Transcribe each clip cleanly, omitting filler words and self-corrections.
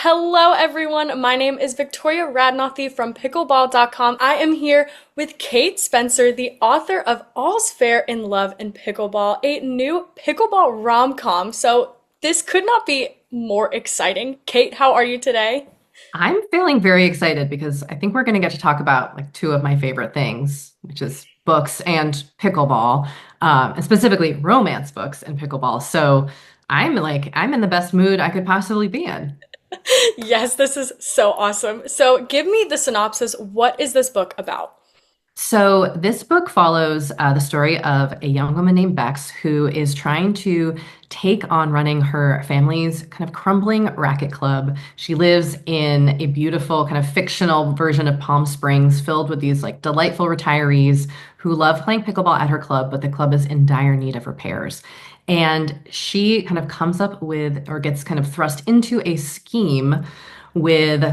Hello, everyone. My name is Victoria Radnothy from pickleball.com. I am here with Kate Spencer, the author of All's Fair in Love and Pickleball, a new pickleball rom-com. So this could not be more exciting. Kate, how are you today? I'm feeling very excited because I think we're going to get to talk about like two of my favorite things, which is books and pickleball, and specifically romance books and pickleball. So I'm in the best mood I could possibly be in. Yes, this is so awesome. So give me the synopsis. What is this book about? So this book follows the story of a young woman named Bex who is trying to take on running her family's kind of crumbling racket club. She lives in a beautiful kind of fictional version of Palm Springs filled with these like delightful retirees who love playing pickleball at her club, but the club is in dire need of repairs. And she kind of comes up with or gets kind of thrust into a scheme with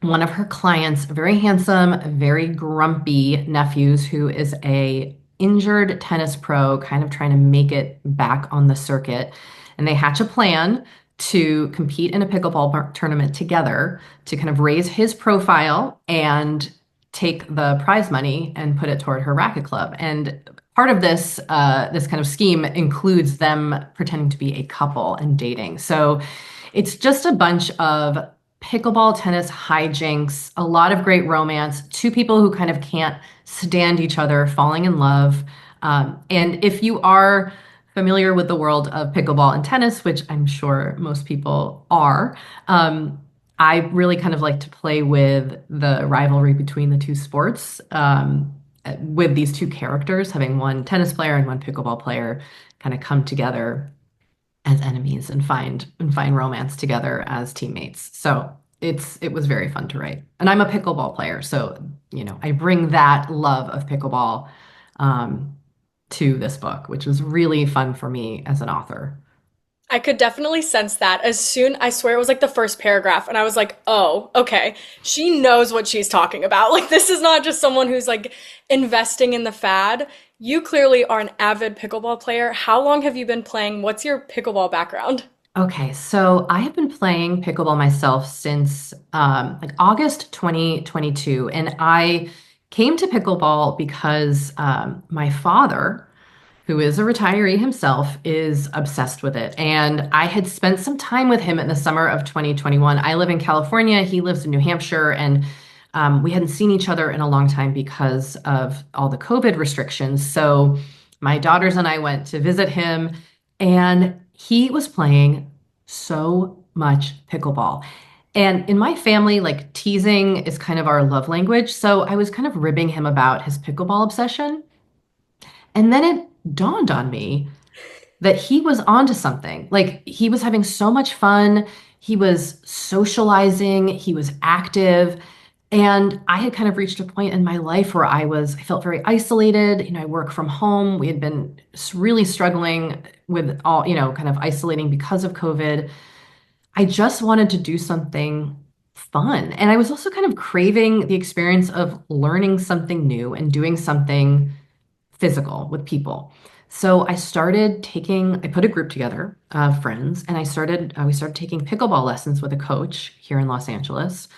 one of her clients, a very handsome, very grumpy nephews who is a injured tennis pro, kind of trying to make it back on the circuit. And they hatch a plan to compete in a pickleball tournament together to kind of raise his profile and take the prize money and put it toward her racket club. And part of this kind of scheme includes them pretending to be a couple and dating. So it's just a bunch of pickleball tennis hijinks, a lot of great romance, two people who kind of can't stand each other, falling in love. And if you are familiar with the world of pickleball and tennis, which I'm sure most people are, I really kind of like to play with the rivalry between the two sports, with these two characters, having one tennis player and one pickleball player kind of come together as enemies and find romance together as teammates. So it was very fun to write. And I'm a pickleball player, so I bring that love of pickleball um, to this book, which was really fun for me as an author. I could definitely sense that I swear it was like the first paragraph, and I was like, oh, okay. She knows what she's talking about. Like, this is not just someone who's like investing in the fad. You clearly are an avid pickleball player. How long have you been playing? What's your pickleball background? Okay, so I have been playing pickleball myself since like August 2022, and I came to pickleball because my father, who is a retiree himself, is obsessed with it. And I had spent some time with him in the summer of 2021. I live in California, he lives in New Hampshire, and we hadn't seen each other in a long time because of all the COVID restrictions. So my daughters and I went to visit him, and he was playing so much pickleball. And in my family, like teasing is kind of our love language. So I was kind of ribbing him about his pickleball obsession. And then it dawned on me that he was onto something. Like he was having so much fun. He was socializing, he was active. And I had kind of reached a point in my life where I felt very isolated. I work from home. We had been really struggling with all, kind of isolating because of COVID. I just wanted to do something fun. And I was also kind of craving the experience of learning something new and doing something physical with people. So I put a group together of friends, and we started taking pickleball lessons with a coach here in Los Angeles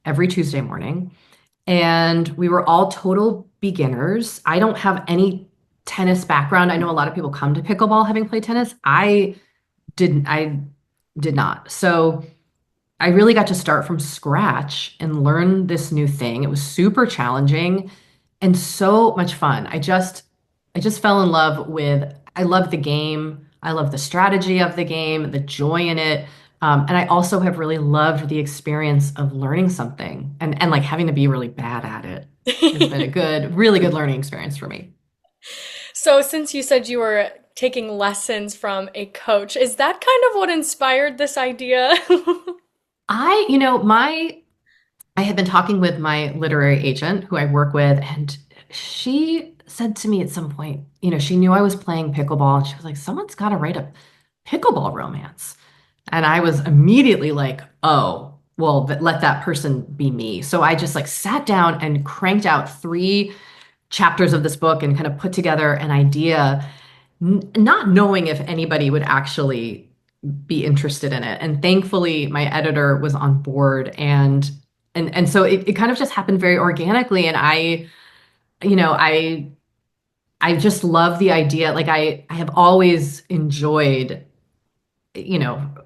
every Tuesday morning. And we were all total beginners. I don't have any tennis background. I know a lot of people come to pickleball having played tennis. I did not. So I really got to start from scratch and learn this new thing. It was super challenging and so much fun. I just fell in love with I love the game. I love the strategy of the game, the joy in it. And I also have really loved the experience of learning something and like having to be really bad at it has been a really good learning experience for me. So, since you said you were taking lessons from a coach, is that kind of what inspired this idea? I, you know, my I had been talking with my literary agent who I work with, and she said to me at some point, she knew I was playing pickleball, and she was like, someone's got to write a pickleball romance. And I was immediately like, oh, well, let that person be me. So I just like sat down and cranked out three chapters of this book and kind of put together an idea, not knowing if anybody would actually be interested in it. And thankfully, my editor was on board, and so it kind of just happened very organically. And you know, I just love the idea. Like I have always enjoyed,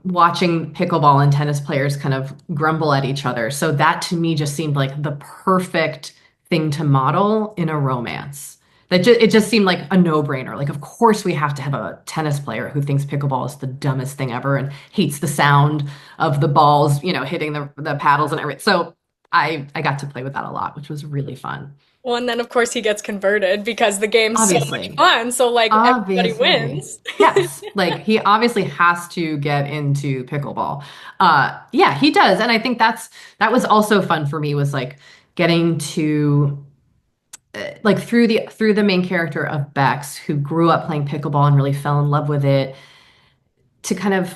watching pickleball and tennis players kind of grumble at each other. So that to me just seemed like the perfect thing to model in a romance. It just seemed like a no-brainer. Like, of course we have to have a tennis player who thinks pickleball is the dumbest thing ever and hates the sound of the balls, hitting the paddles and everything. So I got to play with that a lot, which was really fun. Well, and then of course he gets converted because the game's so much Obviously. fun. So like everybody Obviously. wins. Yes. Like he obviously has to get into pickleball. Yeah, he does. And I think that was also fun for me, was like getting to like through the main character of Bex, who grew up playing pickleball and really fell in love with it, to kind of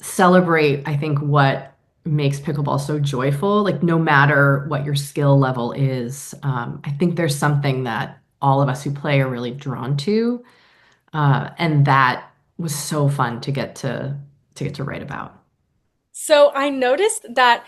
celebrate, I think, what makes pickleball so joyful. Like no matter what your skill level is, I think there's something that all of us who play are really drawn to. And that was so fun to get to write about. So I noticed that,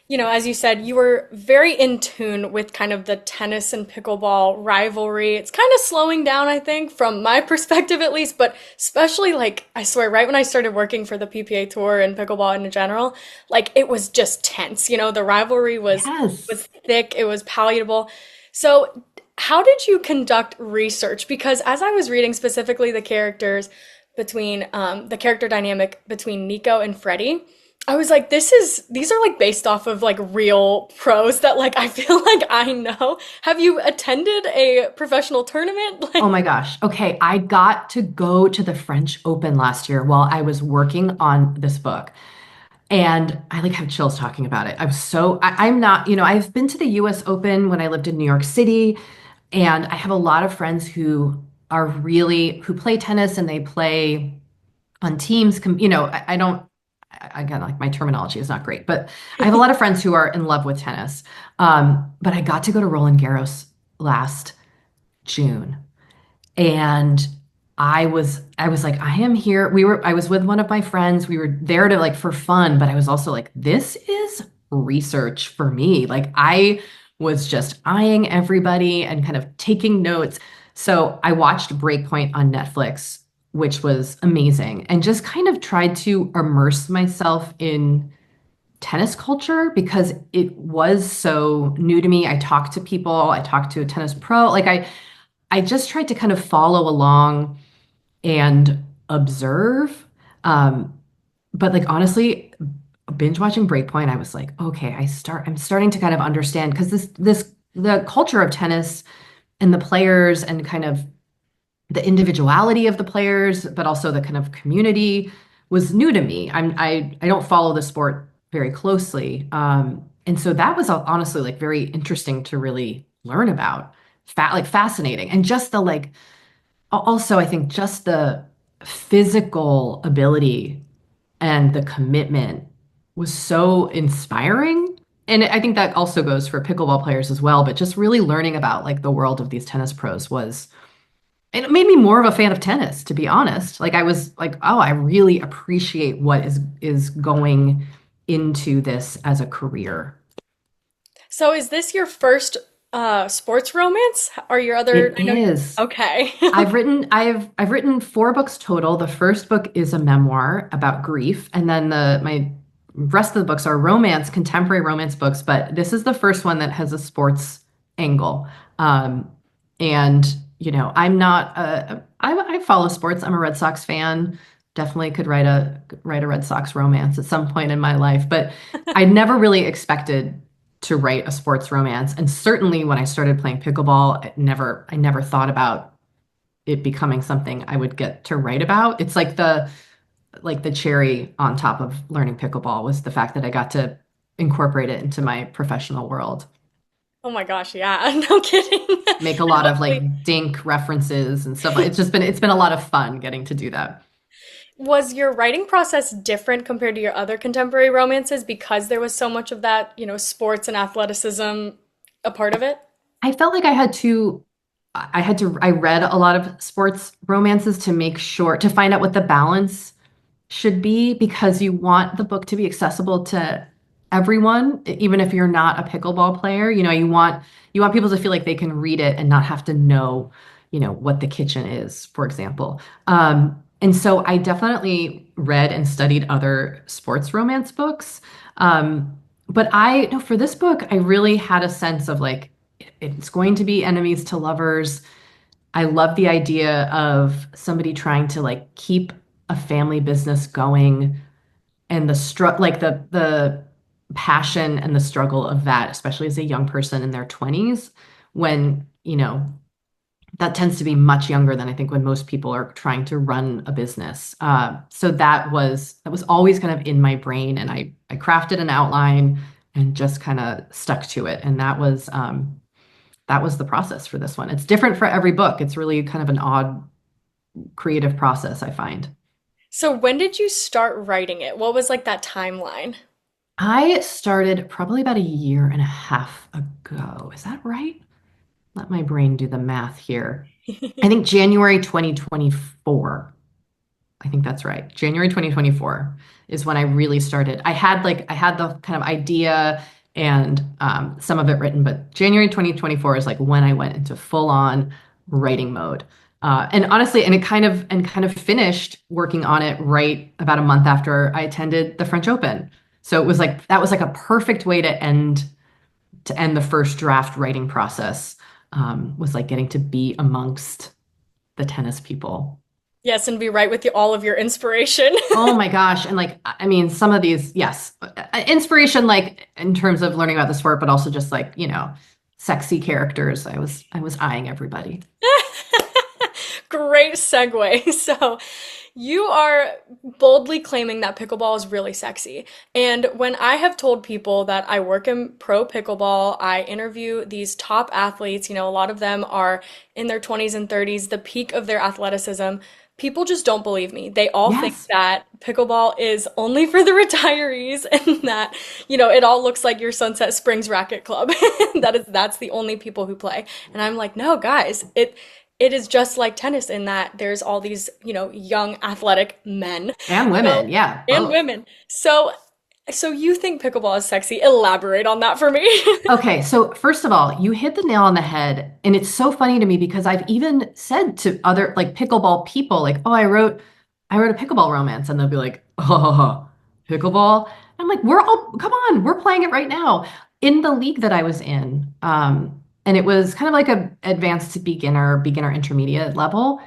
as you said, you were very in tune with kind of the tennis and pickleball rivalry. It's kind of slowing down, I think, from my perspective at least, but especially like, I swear, right when I started working for the PPA Tour and pickleball in general, like it was just tense. The rivalry was Yes. thick, it was palatable. So how did you conduct research? Because as I was reading specifically the character dynamic between Nico and Freddie, I was like, these are like based off of like real pros that like I feel like I know. Have you attended a professional tournament? Oh Like, my gosh. Okay, I got to go to the French Open last year while I was working on this book. And I like have chills talking about it. I'm not, I've been to the US Open when I lived in New York City, and I have a lot of friends who play tennis, and they play on teams. I don't, again, like my terminology is not great, but I have a lot of friends who are in love with tennis. But I got to go to Roland Garros last June, and I was like, I am here. I was with one of my friends. We were there to like for fun, but I was also like, this is research for me. Like I was just eyeing everybody and kind of taking notes. So I watched Breakpoint on Netflix, which was amazing, and just kind of tried to immerse myself in tennis culture because it was so new to me. I talked to people, I talked to a tennis pro. Like I just tried to kind of follow along and observe. Um, but like honestly, binge watching Breakpoint, I was like, okay, I'm starting to kind of understand, because the culture of tennis and the players and kind of the individuality of the players, but also the kind of community was new to me. I don't follow the sport very closely. And so that was honestly like very interesting to really learn about. Like fascinating. And just the like also, I think just the physical ability and the commitment was so inspiring. And I think that also goes for pickleball players as well. But just really learning about like the world of these tennis pros it made me more of a fan of tennis, to be honest. Like I was like, oh, I really appreciate what is going into this as a career. so is this your first sports romance? Or your other, It I know, is. okay. I've written 4 books total. The first book is a memoir about grief, and then my rest of the books are contemporary romance books. But this is the first one that has a sports angle. Um, and I'm not. I follow sports. I'm a Red Sox fan. Definitely could write a Red Sox romance at some point in my life, but I never really expected to write a sports romance. And certainly when I started playing pickleball, I never thought about it becoming something I would get to write about. It's like the cherry on top of learning pickleball was the fact that I got to incorporate it into my professional world. Oh my gosh, yeah, no kidding. Make a And lot of hopefully, like dink references and stuff. It's been a lot of fun getting to do that. was your writing process different compared to your other contemporary romances because there was so much of that, sports and athleticism a part of it? I felt like I read a lot of sports romances to make sure to find out what the balance should be because you want the book to be accessible to everyone, even if you're not a pickleball player. You want people to feel like they can read it and not have to know, what the kitchen is, for example. And so I definitely read and studied other sports romance books. But I, no, for this book, I really had a sense of like, it's going to be enemies to lovers. I love the idea of somebody trying to like keep a family business going and the passion and the struggle of that, especially as a young person in their 20s, when, that tends to be much younger than I think when most people are trying to run a business. So that was always kind of in my brain, and I crafted an outline and just kind of stuck to it. And that was the process for this one. It's different for every book. It's really kind of an odd creative process, I find. So when did you start writing it? What was like that timeline? I started probably about a year and a half ago. Is that right? Let my brain do the math here. I think January 2024. I think that's right. January 2024 is when I really started. I had the kind of idea and some of it written, but January 2024 is like when I went into full on writing mode. And honestly, and kind of finished working on it right about a month after I attended the French Open. So it was like that was like a perfect way to end the first draft writing process. Was like getting to be amongst the tennis people. Yes, and be right with you, all of your inspiration. Oh my gosh. And like, I mean, some of these, yes, inspiration, like in terms of learning about the sport, but also just like, sexy characters. I was eyeing everybody. Great segue. So, you are boldly claiming that pickleball is really sexy. And when I have told people that I work in pro pickleball, I interview these top athletes, a lot of them are in their 20s and 30s, the peak of their athleticism. People just don't believe me. They all think Yes. that pickleball is only for the retirees and that, it all looks like your Sunset Springs Racket Club. That's the only people who play. And I'm like, no, guys, it is just like tennis in that there's all these, young athletic men. And So, women. Yeah, and both. women. So you think pickleball is sexy? Elaborate on that for me. Okay, so first of all, you hit the nail on the head, and it's so funny to me because I've even said to other like pickleball people, like, "Oh, I wrote a pickleball romance," and they'll be like, "Oh, pickleball." I'm like, "We're all come on, we're playing it right now." In the league that I was in, and it was kind of like a advanced to beginner intermediate level.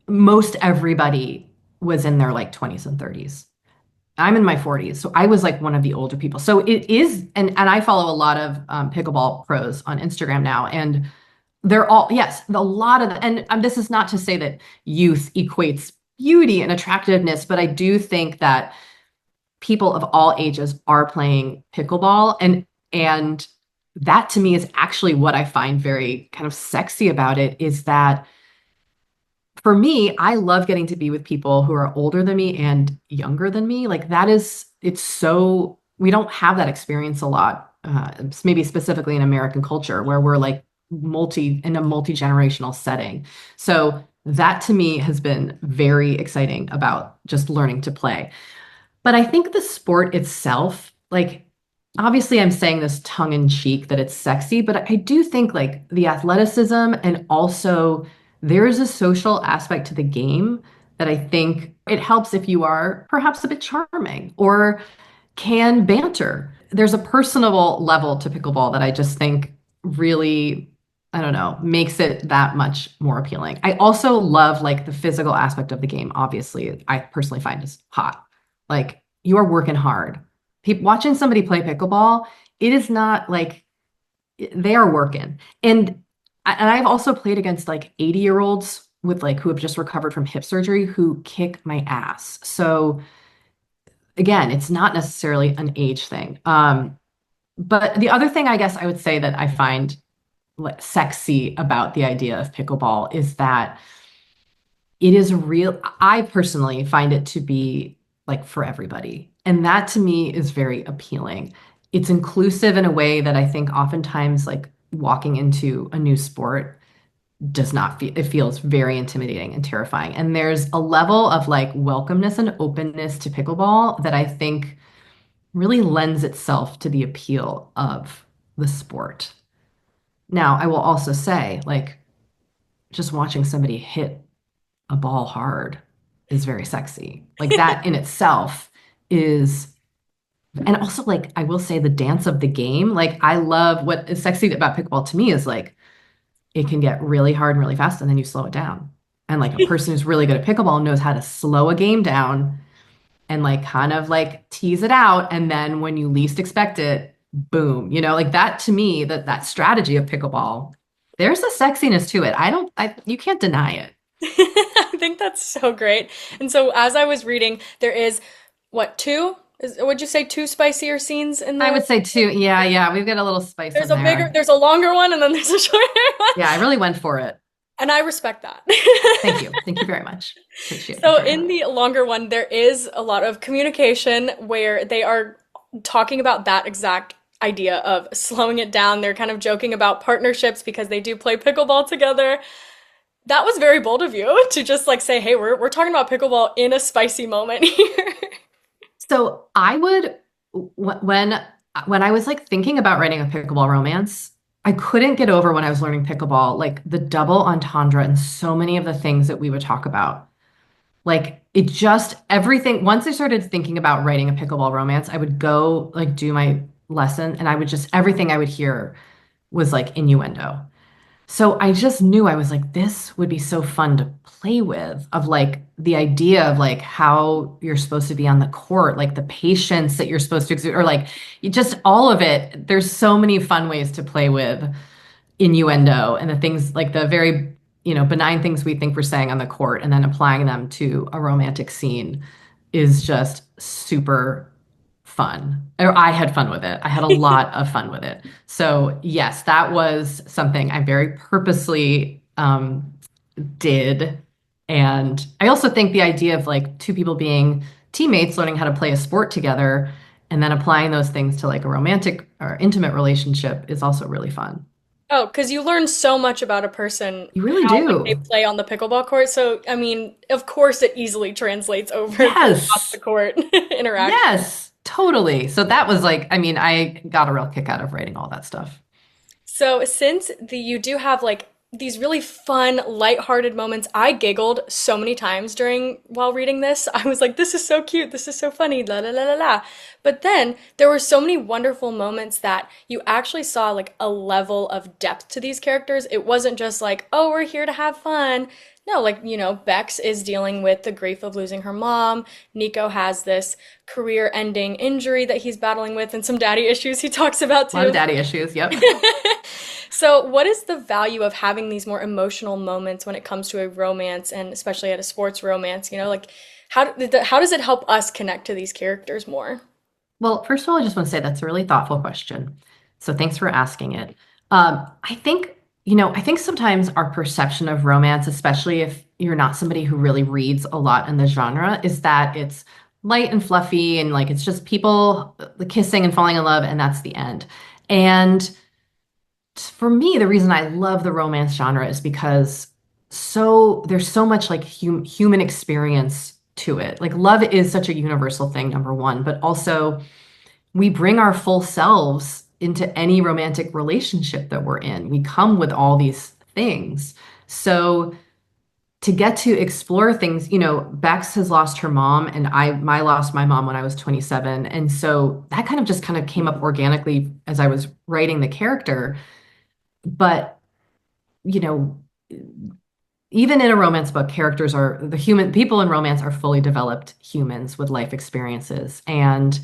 Most everybody was in their like 20s and 30s. I'm in my 40s, so I was like one of the older people. So it is, and I follow a lot of pickleball pros on Instagram now, and they're all yes, a lot of, and this is not to say that youth equates beauty and attractiveness, but I do think that people of all ages are playing pickleball, and that to me is actually what I find very kind of sexy about it is that for me, I love getting to be with people who are older than me and younger than me. Like it's so, we don't have that experience a lot, maybe specifically in American culture where we're like in a multi-generational setting. So that to me has been very exciting about just learning to play. But I think the sport itself, like, obviously, I'm saying this tongue in cheek that it's sexy, but I do think like the athleticism and also there's a social aspect to the game that I think it helps if you are perhaps a bit charming or can banter. There's a personable level to pickleball that I just think really, I don't know, makes it that much more appealing. I also love like the physical aspect of the game. Obviously, I personally find is hot. Like you are working hard. Watching somebody play pickleball, it is not like they are working. And I've also played against like 80-year-olds with like who have just recovered from hip surgery who kick my ass. So again, it's not necessarily an age thing. But the other thing I guess I would say that I find like sexy about the idea of pickleball is that it is real. I personally find it to be like for everybody. And that to me is very appealing. It's inclusive in a way that I think oftentimes like walking into a new sport does not feel, it feels very intimidating and terrifying. And there's a level of like welcomeness and openness to pickleball that I think really lends itself to the appeal of the sport. Now, I will also say, like, just watching somebody hit a ball hard is very sexy. Like, that in itself is, and also, like, I will say the dance of the game. Like, I love what is sexy about pickleball to me is like, it can get really hard and really fast, and then you slow it down. And like a person who's really good at pickleball knows how to slow a game down and like kind of like tease it out. And then when you least expect it, boom, like that to me, that strategy of pickleball, there's a sexiness to it. You can't deny it. I think that's so great. And so as I was reading, there is what, two? Would you say two spicier scenes in I the would say too. Yeah, yeah. We've got a little spice there's in a bigger, there. there's a longer one and then there's a shorter one. Yeah, I really went for it. And I respect that. Thank you. Thank you very much. Appreciate the So praise. in the longer one, there is a lot of communication where they are talking about that exact idea of slowing it down. They're kind of joking about partnerships because they do play pickleball together. That was very bold of you to just like say, "Hey, we're talking about pickleball in a spicy moment here." So I would when I was like thinking about writing a pickleball romance, I couldn't get over when I was learning pickleball, like the double entendre and so many of the things that we would talk about. Like it just everything, once I started thinking about writing a pickleball romance, I would go like do my lesson and I would just everything I would hear was like innuendo. So I just knew I was like, this would be so fun to play with, of like the idea of like how you're supposed to be on the court, like the patience that you're supposed to exude, or like just all of it. There's so many fun ways to play with innuendo and the things like the very, benign things we think we're saying on the court and then applying them to a romantic scene is just super fun. Or I had fun with it. I had a lot of fun with it. So, yes, that was something I very purposely did. And I also think the idea of like two people being teammates, learning how to play a sport together, and then applying those things to like a romantic or intimate relationship is also really fun. Oh, because you learn so much about a person, You really how like they do. play on the pickleball court. So, I mean, of course, it easily translates over to off the Yes. court interaction. Yes, totally. So that was like, I mean, I got a real kick out of writing all that stuff. So since you do have like these really fun, lighthearted moments, I giggled so many times during while reading this. I was like, this is so cute, this is so funny, la la la la la. But then there were so many wonderful moments that you actually saw like a level of depth to these characters. It wasn't just like, oh, we're here to have fun. No, like, Bex is dealing with the grief of losing her mom. Nico has this career-ending injury that he's battling with and some daddy issues he talks about A lot of too. daddy issues. Yep. So, what is the value of having these more emotional moments when it comes to a romance and especially at a sports romance? Like how does it help us connect to these characters more? Well, first of all, I just want to say that's a really thoughtful question. So thanks for asking it. I think, I think sometimes our perception of romance, especially if you're not somebody who really reads a lot in the genre, is that it's light and fluffy and like it's just people kissing and falling in love and that's the end. And for me, the reason I love the romance genre is because there's so much like human experience to it. Like love is such a universal thing, number one, but also we bring our full selves into any romantic relationship that we're in. We come with all these things. So to get to explore things, Bex has lost her mom and I lost my mom when I was 27. And so that kind of came up organically as I was writing the character. But, you know, even in a romance book, characters are the human people in romance are fully developed humans with life experiences. And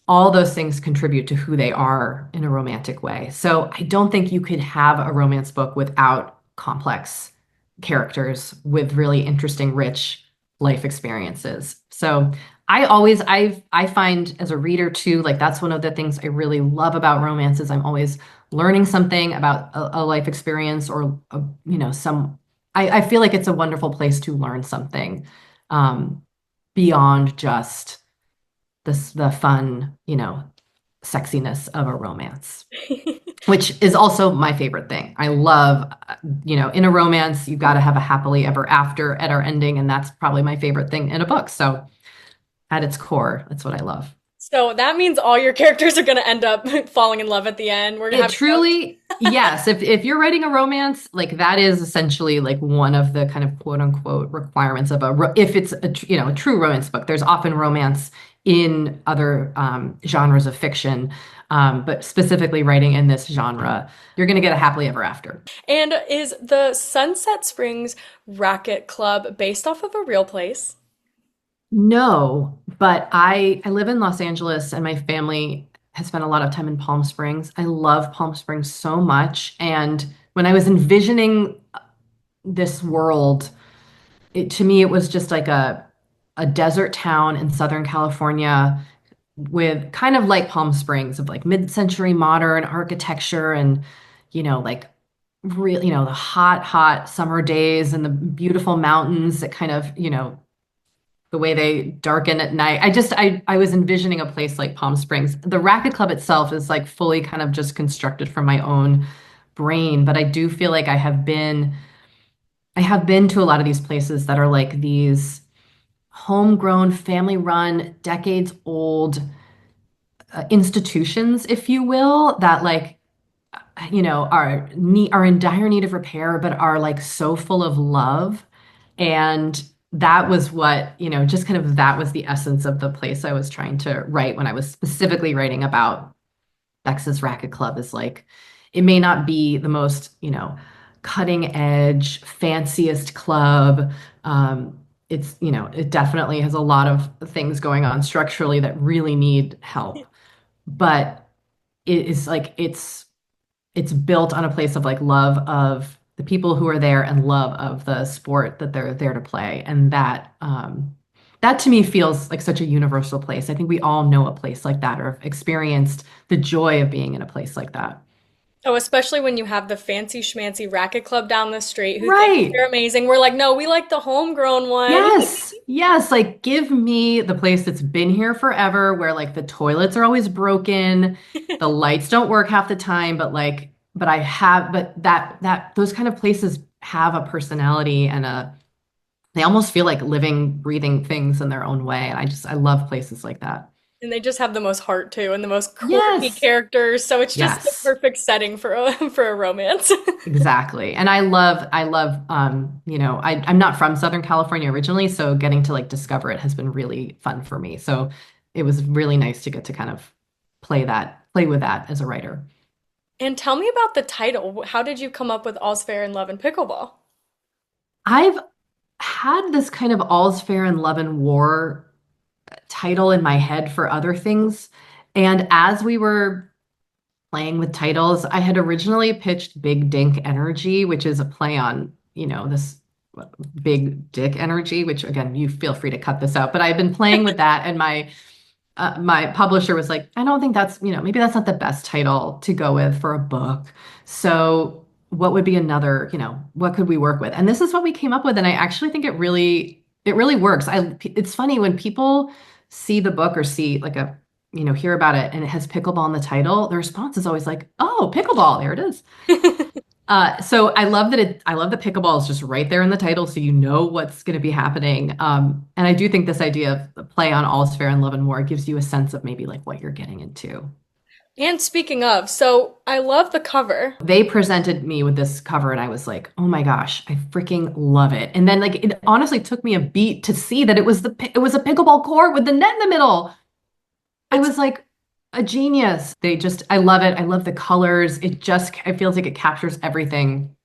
all those things contribute to who they are in a romantic way. So I don't think you could have a romance book without complex characters with really interesting, rich life experiences. So I find as a reader too, like that's one of the things I really love about romance is I'm always learning something about a life experience or I feel like it's a wonderful place to learn something beyond just the fun, sexiness of a romance. which is also my favorite thing. I love, in a romance, you've got to have a happily ever after at our ending, and that's probably my favorite thing in a book. So at its core, that's what I love. So that means all your characters are going to end up falling in love at the end. We're going to It have no. truly, yes, if you're writing a romance, like that is essentially like one of the kind of quote unquote requirements of if it's a true romance book. There's often romance in other genres of fiction, but specifically writing in this genre, you're going to get a happily ever after. And is the Sunset Springs Racket Club based off of a real place? No, but I live in Los Angeles and my family has spent a lot of time in Palm Springs. I love Palm Springs so much. And when I was envisioning this world, to me it was just like a desert town in Southern California with kind of like Palm Springs of like mid-century modern architecture and like real the hot summer days and the beautiful mountains that kind of the way they darken at night. I was envisioning a place like Palm Springs. The Racket Club itself is like fully kind of just constructed from my own brain, but I do feel like I have been to a lot of these places that are like these homegrown, family-run, decades old institutions, if you will, that like are in dire need of repair, but are like so full of love. And that was what, just kind of that was the essence of the place I was trying to write when I was specifically writing about Texas Racket Club is like, it may not be the most, cutting edge, fanciest club. It definitely has a lot of things going on structurally that really need help. But it is like it's built on a place of like love of the people who are there and love of the sport that they're there to play. And that to me feels like such a universal place. I think we all know a place like that or have experienced the joy of being in a place like that. Oh, especially when you have the fancy schmancy racket club down the street who thinks Right. they're amazing. We're like, no, we like the homegrown one. Yes. Yes. Like give me the place that's been here forever where like the toilets are always broken, the lights don't work half the time, but that those kind of places have a personality and they almost feel like living, breathing things in their own way. And I love places like that. And they just have the most heart too, and the most quirky Yes. characters. So it's just the Yes. perfect setting for a for a romance. Exactly. And I love, I'm not from Southern California originally, so getting to like discover it has been really fun for me. So it was really nice to get to kind of play with that as a writer. And tell me about the title. How did you come up with All's Fair in Love and Pickleball? I've had this kind of All's Fair in Love and War title in my head for other things. And as we were playing with titles, I had originally pitched Big Dink Energy, which is a play on, this big dick energy, which again, you feel free to cut this out, but I've been playing with that and my publisher was like, I don't think that's, maybe that's not the best title to go with for a book. So what would be another, what could we work with? And this is what we came up with. And I actually think it really works. It's funny when people see the book or see like hear about it and it has pickleball in the title, the response is always like, oh, pickleball, there it is. So I love that pickleball is just right there in the title, so you know what's going to be happening. And I do think this idea of the play on All's Fair in Love and More gives you a sense of maybe like what you're getting into. And speaking of, so I love the cover. They presented me with this cover and I was like, oh my gosh, I freaking love it. And then like it honestly took me a beat to see that it was a pickleball court with the net in the middle. I It's was like a genius. I love it. I love the colors. It feels like it captures everything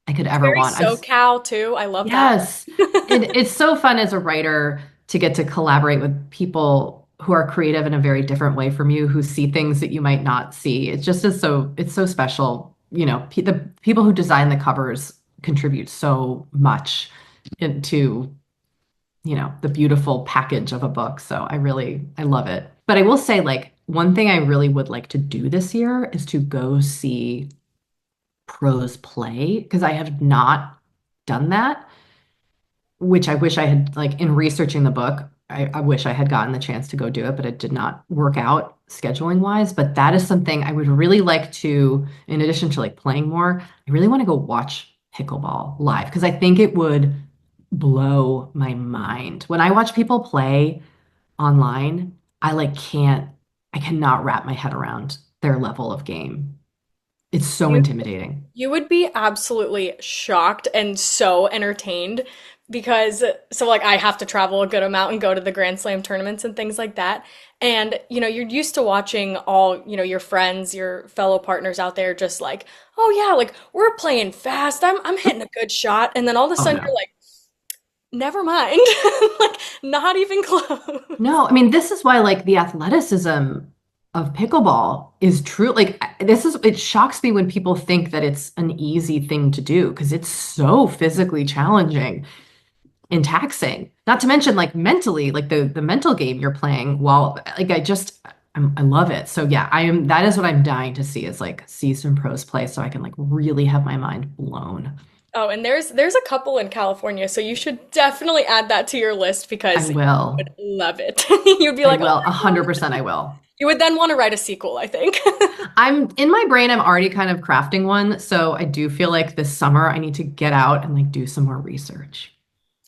I could ever very want. SoCal too. I love that. Yes. It's so fun as a writer to get to collaborate with people who are creative in a very different way from you, who see things that you might not see. It's so special. The people who design the covers contribute so much into the beautiful package of a book. So I love it. But I will say, like, one thing I really would like to do this year is to go see pros play because I have not done that, which I wish I had, like, in researching the book, I wish I had gotten the chance to go do it, but it did not work out scheduling wise. But that is something I would really like to, in addition to like playing more, I really want to go watch pickleball live because I think it would blow my mind. When I watch people play online, I cannot wrap my head around their level of game. It's so You intimidating. You would be absolutely shocked and so entertained because, so like, I have to travel a good amount and go to the Grand Slam tournaments and things like that. And, you're used to watching all, your friends, your fellow partners out there just like, oh yeah, like we're playing fast. I'm hitting a good shot. And then all of a Oh sudden no. you're like, never mind. Like, not even close. No, I mean, this is why like the athleticism of pickleball is true. Like it shocks me when people think that it's an easy thing to do because it's so physically challenging and taxing. Not to mention like mentally, like the mental game you're playing while like I love it. So yeah, that is what I'm dying to see is like see some pros play so I can like really have my mind blown. Oh, and there's a couple in California, so you should definitely add that to your list I because you would will. love it. You'd be I like, oh will. my God. 100% I will. You would then want to write a sequel, I think. I'm in my brain, I'm already kind of crafting one. So I do feel like this summer I need to get out and like do some more research.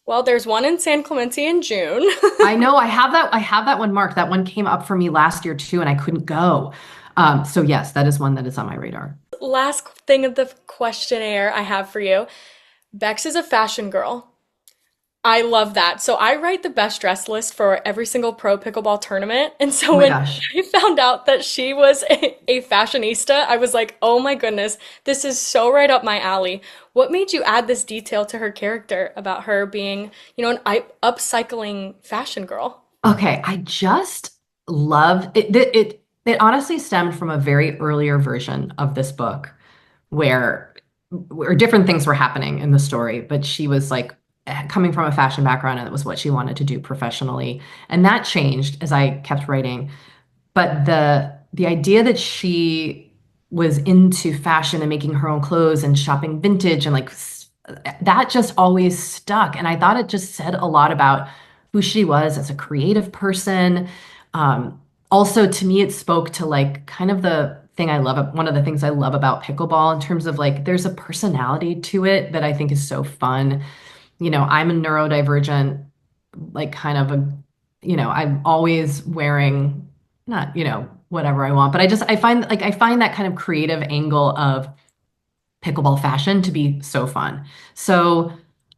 Well, there's one in San Clemente in June. I know I have that one marked. That one came up for me last year too, and I couldn't go. So yes, that is one that is on my radar. Last thing of the questionnaire I have for you. Bex is a fashion girl. I love that. So I write the best dress list for every single pro pickleball tournament. And Oh so my when gosh. I found out that she was a fashionista, I was like, oh my goodness, this is so right up my alley. What made you add this detail to her character about her being, an upcycling fashion girl? Okay, I just love it. It honestly stemmed from a very earlier version of this book where different things were happening in the story, but she was like coming from a fashion background and it was what she wanted to do professionally. And that changed as I kept writing. But the idea that she was into fashion and making her own clothes and shopping vintage and like that just always stuck. And I thought it just said a lot about who she was as a creative person. Also, to me, it spoke to like kind of one of the things I love about pickleball in terms of like there's a personality to it that I think is so fun. I'm a neurodivergent, like kind of I'm always wearing not, whatever I want, but I find that kind of creative angle of pickleball fashion to be so fun. So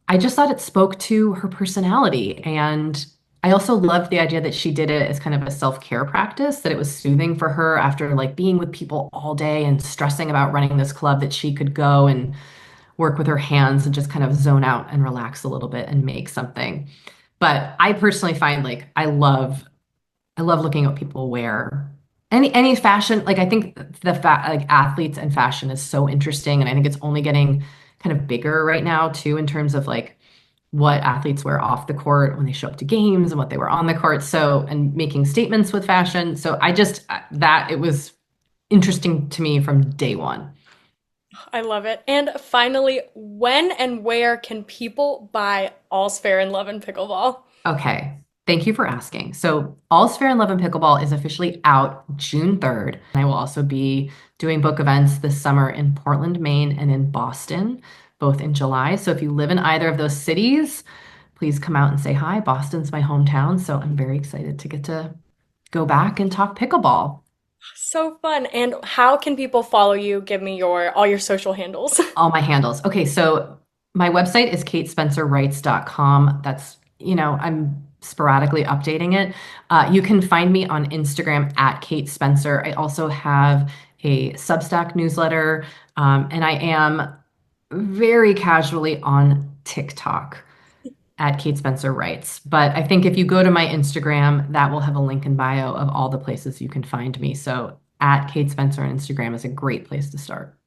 I just thought it spoke to her personality. And I also loved the idea that she did it as kind of a self-care practice, that it was soothing for her after like being with people all day and stressing about running this club, that she could go and work with her hands and just kind of zone out and relax a little bit and make something. But I personally find like I love looking at what people wear. Any fashion, like I think like athletes and fashion is so interesting, and I think it's only getting kind of bigger right now too in terms of like what athletes wear off the court when they show up to games and what they wear on the court. So and making statements with fashion. So I just that it was interesting to me from day one. I love it. And finally, when and where can people buy All's Fair in Love and Pickleball? Okay. Thank you for asking. So, All's Fair in Love and Pickleball is officially out June 3rd. I will also be doing book events this summer in Portland, Maine, and in Boston, both in July. So, if you live in either of those cities, please come out and say hi. Boston's my hometown, so I'm very excited to get to go back and talk pickleball. So fun. And how can people follow you? Give me your all your social handles. All my handles. Okay, so my website is katespencerwrites.com. That's, I'm sporadically updating it. You can find me on Instagram at Kate Spencer. I also have a Substack newsletter, and I am very casually on TikTok at Kate Spencer Writes. But I think if you go to my Instagram, that will have a link in bio of all the places you can find me. So at Kate Spencer on Instagram is a great place to start.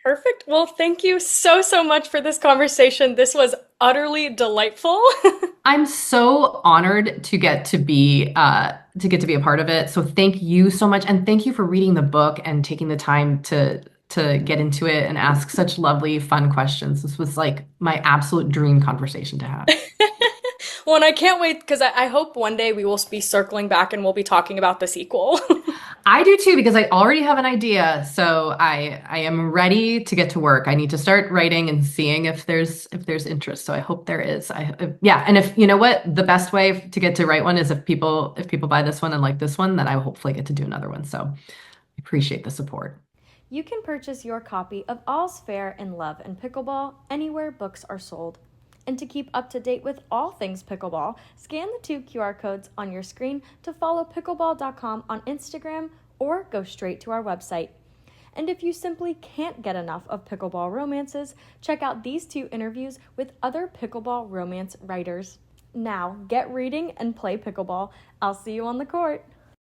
Perfect. Well, thank you so, so much for this conversation. This was utterly delightful. I'm so honored to get to be a part of it. So thank you so much, and thank you for reading the book and taking the time to get into it and ask such lovely, fun questions. This was like my absolute dream conversation to have. Well, and I can't wait because I hope one day we will be circling back and we'll be talking about the sequel. I do too because I already have an idea, so I am ready to get to work. I need to start writing and seeing if there's interest. So I hope there is. Yeah, and if you know what, the best way to get to write one is if people buy this one and like this one, then I will hopefully get to do another one. So I appreciate the support. You can purchase your copy of All's Fair in Love and Pickleball anywhere books are sold. And to keep up to date with all things pickleball, scan the 2 QR codes on your screen to follow pickleball.com on Instagram or go straight to our website. And if you simply can't get enough of pickleball romances, check out these 2 interviews with other pickleball romance writers. Now, get reading and play pickleball. I'll see you on the court.